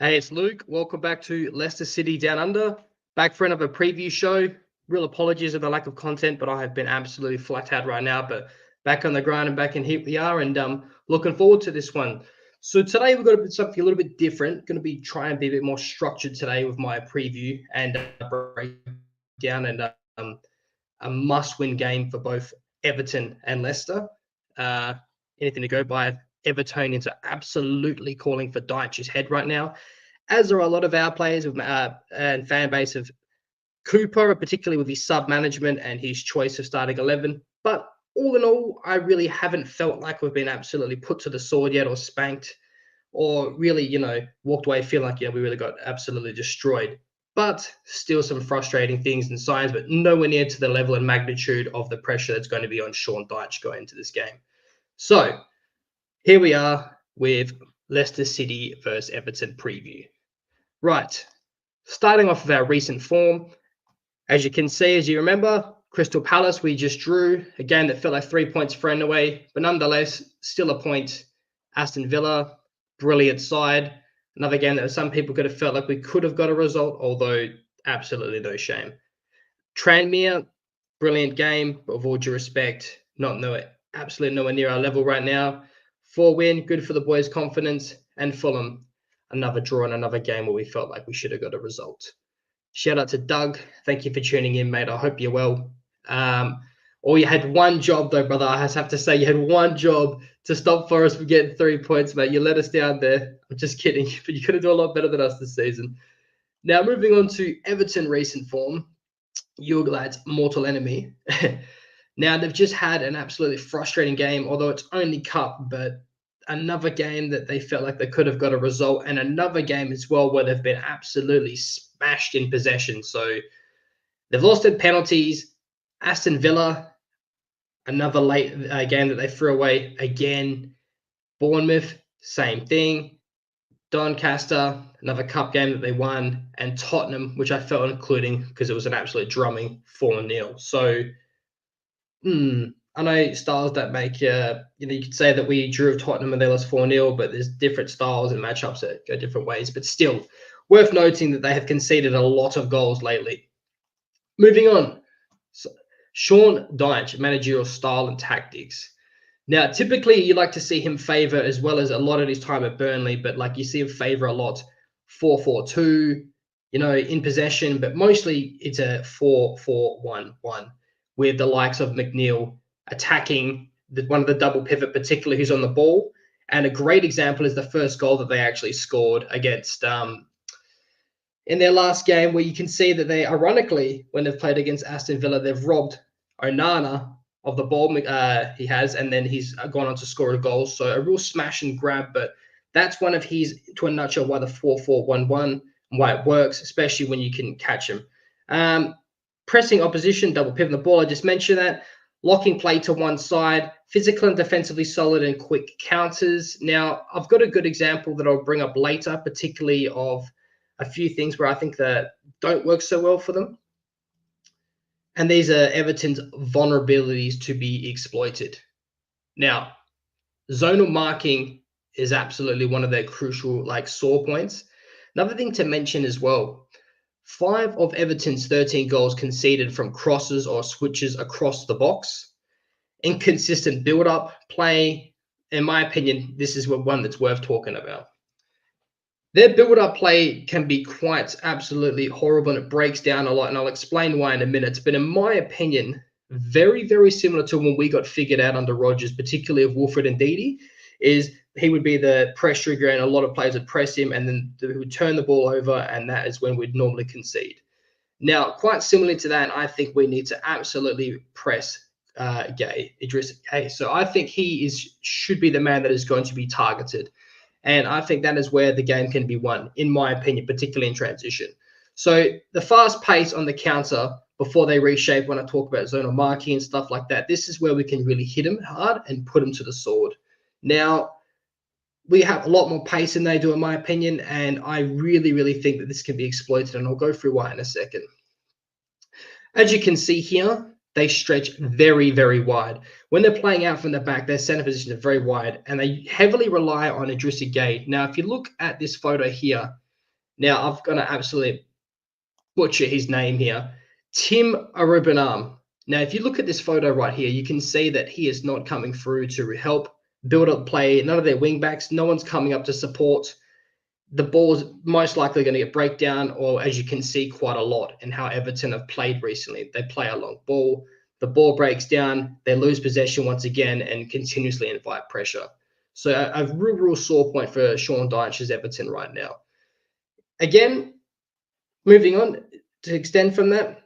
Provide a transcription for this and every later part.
Hey, it's Luke. Welcome back to Leicester City Down Under. Back for another preview show. Real apologies for the lack of content, but I have been absolutely flat out right now. But back on the grind and back in here we are, and looking forward to this one. So today we're going to do something a little bit different. Going to be trying to be a bit more structured today with my preview and breakdown and a must-win game for both Everton and Leicester. Anything to go by. Evertonians are absolutely calling for Dyche's head right now, as are a lot of our players and fan base of Cooper, particularly with his sub management and his choice of starting 11. But all in all, I really haven't felt like we've been absolutely put to the sword yet or spanked or really, walked away feeling like, we really got absolutely destroyed. But still some frustrating things and signs, but nowhere near to the level and magnitude of the pressure that's going to be on Sean Dyche going into this game. So here we are with Leicester City versus Everton preview. Right, starting off with our recent form. As you can see, as you remember, Crystal Palace, we just drew a game that felt like 3 points thrown away, but nonetheless, still a point. Aston Villa, brilliant side. Another game that some people could have felt like we could have got a result, although absolutely no shame. Tranmere, brilliant game, but with all due respect, absolutely nowhere near our level right now. 4-win, good for the boys' confidence. And Fulham, another draw in another game where we felt like we should have got a result. Shout out to Doug. Thank you for tuning in, mate. I hope you're well. You had one job, though, brother. I have to say, you had one job to stop Forest from getting 3 points, mate. You let us down there. I'm just kidding, but you could have done a lot better than us this season. Now, moving on to Everton recent form, your lads' mortal enemy. Now, they've just had an absolutely frustrating game, although it's only cup, but another game that they felt like they could have got a result, and another game as well where they've been absolutely smashed in possession. So they've lost in penalties. Aston Villa, another late game that they threw away again. Bournemouth, same thing. Doncaster, another cup game that they won. And Tottenham, which I felt including because it was an absolute drumming 4-0. So, I know styles that make, you could say that we drew Tottenham and they lost 4-0, but there's different styles and matchups that go different ways. But still, worth noting that they have conceded a lot of goals lately. Moving on, so, Sean Dyche, managerial style and tactics. Now, typically, you like to see him favour, as well as a lot of his time at Burnley, but like you see him favour a lot 4-4-2, in possession, but mostly it's a 4-4-1-1 with the likes of McNeil attacking one of the double pivot, particularly who's on the ball. And a great example is the first goal that they actually scored against in their last game, where you can see that they, ironically, when they've played against Aston Villa, they've robbed Onana of the ball he has, and then he's gone on to score a goal. So a real smash and grab, but that's one of his, to a nutshell, why the 4-4-1-1 and why it works, especially when you can catch him. Pressing opposition, double pivot the ball, I just mentioned that. Locking play to one side, physical and defensively solid and quick counters. Now, I've got a good example that I'll bring up later, particularly of a few things where I think that don't work so well for them. And these are Everton's vulnerabilities to be exploited. Now, zonal marking is absolutely one of their crucial, sore points. Another thing to mention as well, 5 of Everton's 13 goals conceded from crosses or switches across the box. Inconsistent build-up play. In my opinion, this is one that's worth talking about. Their build-up play can be quite absolutely horrible, and it breaks down a lot, and I'll explain why in a minute. But in my opinion, very, very similar to when we got figured out under Rodgers, particularly of Wilfred and Ndidi, is he would be the press trigger, and a lot of players would press him, and then he would turn the ball over, and that is when we'd normally concede. Now, quite similar to that, I think we need to absolutely press Idris Gueye. So I think he should be the man that is going to be targeted. And I think that is where the game can be won, in my opinion, particularly in transition. So the fast pace on the counter before they reshape, when I talk about zonal marking and stuff like that, this is where we can really hit them hard and put them to the sword. Now, we have a lot more pace than they do, in my opinion, and I really, really think that this can be exploited, and I'll go through why in a second. As you can see here, they stretch very, very wide. When they're playing out from the back, their center position is very wide, and they heavily rely on Idris Gueye. Now, if you look at this photo here, Now, I'm going to absolutely butcher his name here. Tim Arubanam. Now, if you look at this photo right here, you can see that he is not coming through to help build up play. None of their wing backs, no one's coming up to support. The ball's most likely going to get breakdown, or as you can see quite a lot in how Everton have played recently. They play a long ball, the ball breaks down, they lose possession once again, and continuously invite pressure. So a real sore point for Sean Dyche's Everton right now. Again, moving on to extend from that,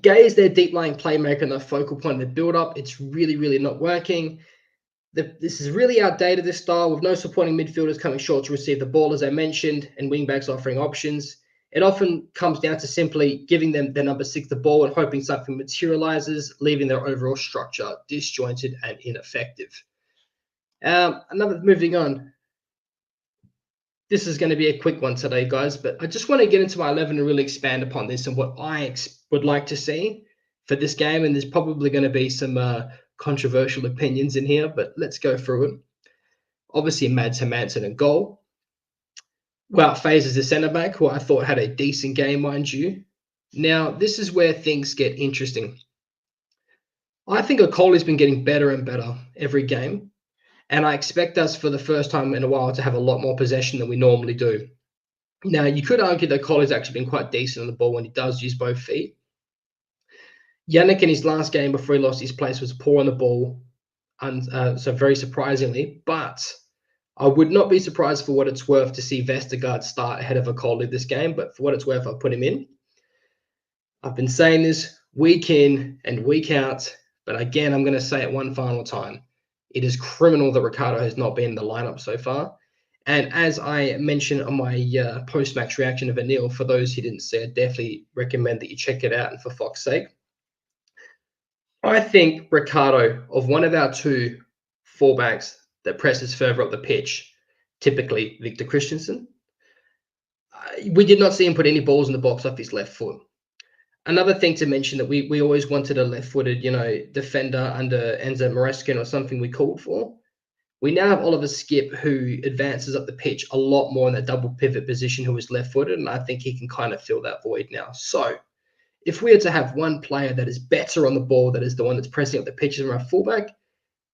Gay is their deep-lying playmaker and the focal point of the build-up. It's really not working. This is really outdated, this style, with no supporting midfielders coming short to receive the ball, as I mentioned, and wing-backs offering options. It often comes down to simply giving them their number 6 the ball and hoping something materializes, leaving their overall structure disjointed and ineffective. Moving on. This is going to be a quick one today, guys, but I just want to get into my 11 and really expand upon this and what I would like to see for this game. And there's probably going to be some controversial opinions in here, but let's go through it. Obviously, Mads Hermansen in goal. Wout Faes is the centre-back, who I thought had a decent game, mind you. Now, this is where things get interesting. I think Okoli's been getting better and better every game. And I expect us for the first time in a while to have a lot more possession than we normally do. Now, you could argue that Colley's actually been quite decent on the ball when he does use both feet. Yannick in his last game before he lost his place was poor on the ball, and so very surprisingly. But I would not be surprised for what it's worth to see Vestergaard start ahead of Okoli this game. But for what it's worth, I'll put him in. I've been saying this week in and week out, but again, I'm going to say it one final time. It is criminal that Ricardo has not been in the lineup so far. And as I mentioned on my post-match reaction of Anil, for those who didn't see, I definitely recommend that you check it out. And for fuck's sake, I think Ricardo, of one of our two fullbacks that presses further up the pitch, typically Victor Christensen, we did not see him put any balls in the box off his left foot. Another thing to mention that we always wanted a left-footed, defender under Enzo Mareskin or something we called for. We now have Oliver Skipp, who advances up the pitch a lot more in that double pivot position, who is left-footed, and I think he can kind of fill that void now. So if we are to have one player that is better on the ball, that is the one that's pressing up the pitches from our fullback,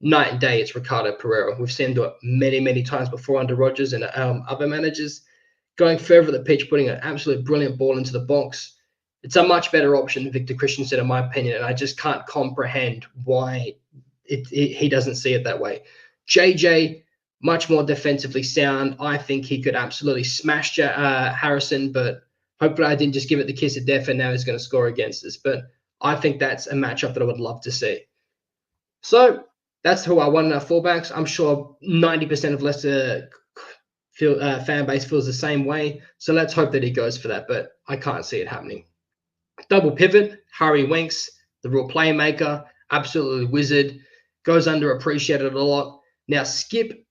night and day, it's Ricardo Pereira. We've seen him do it many times before under Rodgers and other managers. Going further the pitch, putting an absolute brilliant ball into the box. It's a much better option than Victor Christensen, in my opinion, and I just can't comprehend why he doesn't see it that way. JJ, much more defensively sound. I think he could absolutely smash Harrison, but hopefully I didn't just give it the kiss of death and now he's going to score against us. But I think that's a matchup that I would love to see. So that's who I want in our fullbacks. I'm sure 90% of Leicester fan base feels the same way. So let's hope that he goes for that, but I can't see it happening. Double pivot, Harry Winks, the real playmaker, absolutely wizard, goes underappreciated a lot. Now, Skipp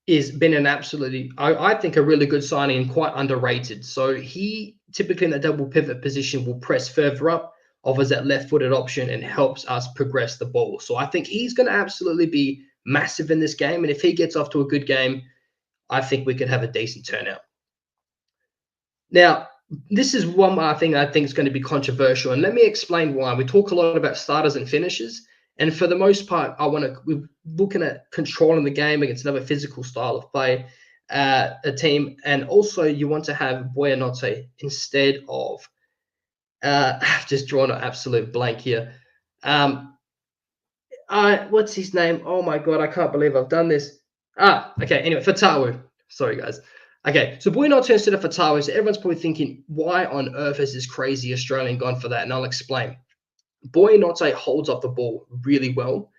has been an absolutely, I think, a really good signing and quite underrated. So he typically in the double pivot position will press further up, offers that left-footed option and helps us progress the ball. So I think he's going to absolutely be massive in this game. And if he gets off to a good game, I think we could have a decent turnout. Now, this is one thing I think is going to be controversial, and let me explain why. We talk a lot about starters and finishers, and for the most part, we're looking at controlling the game against another physical style of play, a team, and also you want to have Buonanotte instead of. I've just drawn an absolute blank here. What's his name? Oh my god, I can't believe I've done this. Okay. Anyway, Fatawu. Sorry, guys. Okay, so Buonanotte instead of Fatawu. So everyone's probably thinking, why on earth is this crazy Australian gone for that? And I'll explain. Buonanotte holds up the ball really well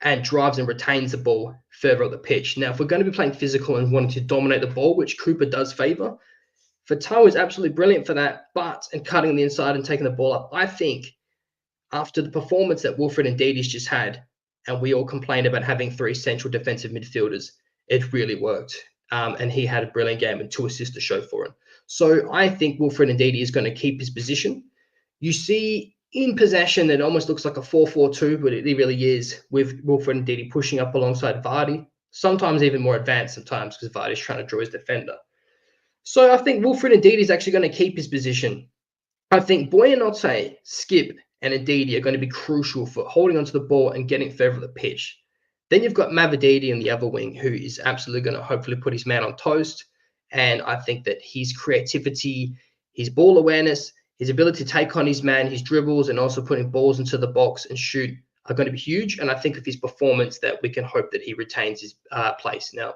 and drives and retains the ball further up the pitch. Now, if we're going to be playing physical and wanting to dominate the ball, which Cooper does favour, Fatawu is absolutely brilliant for that, but in cutting the inside and taking the ball up, I think after the performance that Wilfred Ndidi's just had, and we all complained about having 3 central defensive midfielders, it really worked. And he had a brilliant game and 2 assists to show for it. So I think Wilfred Ndidi is going to keep his position. You see in possession, it almost looks like a 4-4-2, but it really is, with Wilfred Ndidi pushing up alongside Vardy, sometimes even more advanced sometimes because Vardy's trying to draw his defender. So I think Wilfred Ndidi is actually going to keep his position. I think Boyanote, Skip, and Ndidi are going to be crucial for holding onto the ball and getting further the pitch. Then you've got Mavididi in the other wing, who is absolutely going to hopefully put his man on toast. And I think that his creativity, his ball awareness, his ability to take on his man, his dribbles, and also putting balls into the box and shoot are going to be huge. And I think of his performance that we can hope that he retains his place. Now,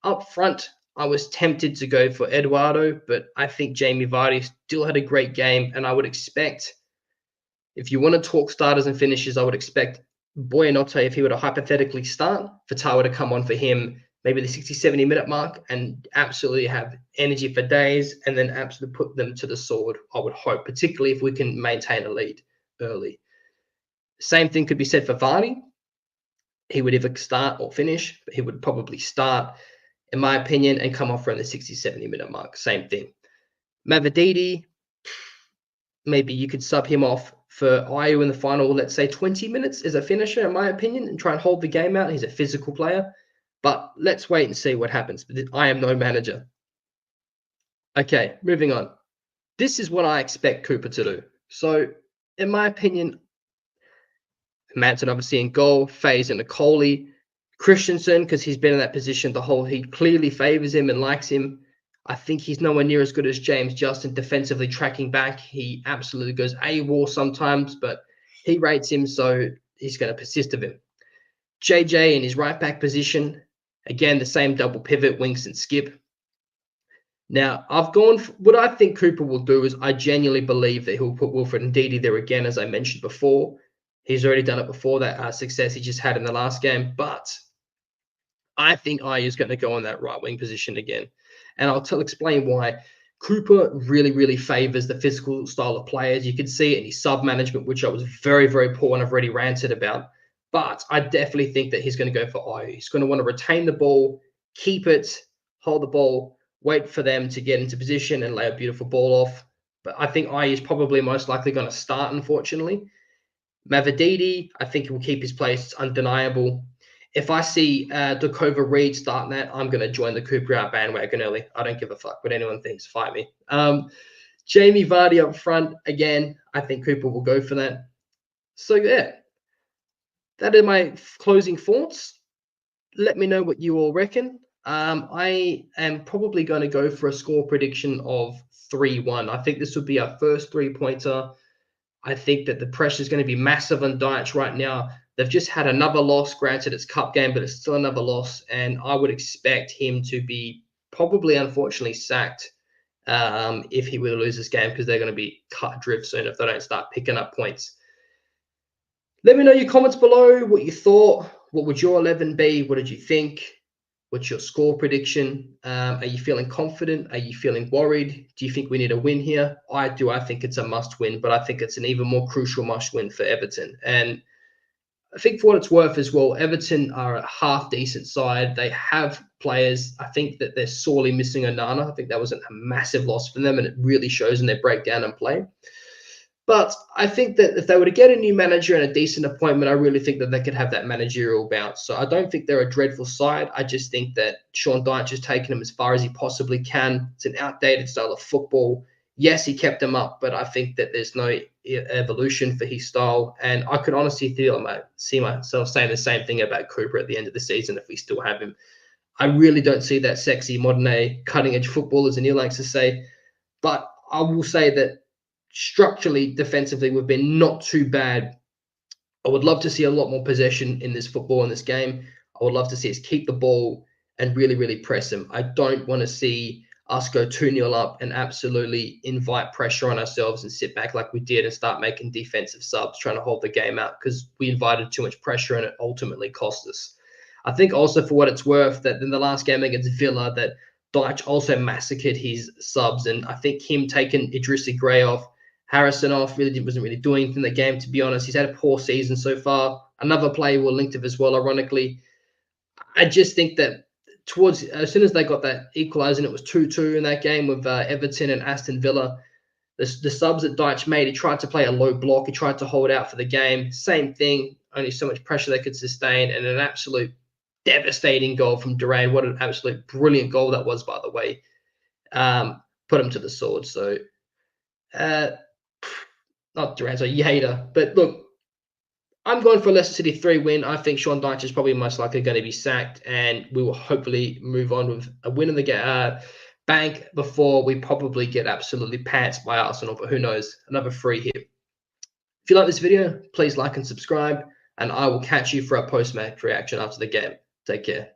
up front, I was tempted to go for Eduardo, but I think Jamie Vardy still had a great game. And I would expect, if you want to talk starters and finishes, I would expect Boyanote, if he were to hypothetically start, for Tawa to come on for him maybe the 60, 70-minute mark and absolutely have energy for days and then absolutely put them to the sword, I would hope, particularly if we can maintain a lead early. Same thing could be said for Vardy. He would either start or finish, but he would probably start, in my opinion, and come off around the 60, 70-minute mark. Same thing. Mavididi, maybe you could sub him off for Ayu in the final, let's say 20 minutes as a finisher, in my opinion, and try and hold the game out. He's a physical player. But let's wait and see what happens. I am no manager. Okay, moving on. This is what I expect Cooper to do. So, in my opinion, Manson obviously in goal, Faze and Nicole, Christensen, because he's been in that position the whole, he clearly favors him and likes him. I think he's nowhere near as good as James Justin defensively tracking back. He absolutely goes AWOL sometimes, but he rates him, so he's going to persist of him. JJ in his right back position, again, the same double pivot, Winks and Skip. Now, I've gone for, what I think Cooper will do is I genuinely believe that he'll put Wilfred Ndidi there again, as I mentioned before. He's already done it before, that success he just had in the last game. But I think Ayu is going to go on that right wing position again. And I'll explain why. Cooper really, really favors the physical style of players. You can see it in his sub management, which I was very, very poor and I've already ranted about. But I definitely think that he's going to go for Ayu. He's going to want to retain the ball, keep it, hold the ball, wait for them to get into position and lay a beautiful ball off. But I think Ayu is probably most likely going to start, unfortunately. Mavididi, I think he will keep his place. It's undeniable. If I see Dakova Reed starting that, I'm going to join the Cooper out bandwagon early. I don't give a fuck what anyone thinks. Fight me. Jamie Vardy up front. Again, I think Cooper will go for that. So, yeah, that are my closing thoughts. Let me know what you all reckon. I am probably going to go for a score prediction of 3-1. I think this would be our first three-pointer. I think that the pressure is going to be massive on Deitch right now. They've just had another loss. Granted, it's cup game, but it's still another loss. And I would expect him to be probably, unfortunately, sacked if he were to lose this game, because they're going to be cut adrift soon if they don't start picking up points. Let me know your comments below, what you thought. What would your 11 be? What did you think? What's your score prediction? Are you feeling confident? Are you feeling worried? Do you think we need a win here? I do. I think it's a must win, but I think it's an even more crucial must win for Everton. And I think for what it's worth as well, Everton are a half decent side. They have players. I think that they're sorely missing Onana. I think that was a massive loss for them, and it really shows in their breakdown and play. But I think that if they were to get a new manager and a decent appointment, I really think that they could have that managerial bounce. So I don't think they're a dreadful side. I just think that Sean Dyche has taken them as far as he possibly can. It's an outdated style of football. Yes, he kept them up, but I think that there's no evolution for his style. And I could honestly see myself saying the same thing about Cooper at the end of the season if we still have him. I really don't see that sexy, modern-day, cutting-edge football, as Anil likes to say. But I will say that structurally, defensively, we've been not too bad. I would love to see a lot more possession in this football, in this game. I would love to see us keep the ball and really, really press them. I don't want to see us go 2-0 up and absolutely invite pressure on ourselves and sit back like we did and start making defensive subs, trying to hold the game out, because we invited too much pressure and it ultimately cost us. I think also, for what it's worth, that in the last game against Villa, that Dyche also massacred his subs, and I think him taking Idrissa Gray off, Harrison off, wasn't really doing anything in the game, to be honest. He's had a poor season so far. Another player we're linked to as well, ironically. I just think that as soon as they got that equaliser, and it was 2-2 in that game with Everton and Aston Villa, the subs that Dyche made, he tried to play a low block. He tried to hold out for the game. Same thing, only so much pressure they could sustain, and an absolute devastating goal from Duran. What an absolute brilliant goal that was, by the way. put him to the sword. So, not Duran, Yader. But look, I'm going for a Leicester City 3 win. I think Sean Dyche is probably most likely going to be sacked, and we will hopefully move on with a win in the bank before we probably get absolutely pantsed by Arsenal. But who knows? Another free hit. If you like this video, please like and subscribe, and I will catch you for a post-match reaction after the game. Take care.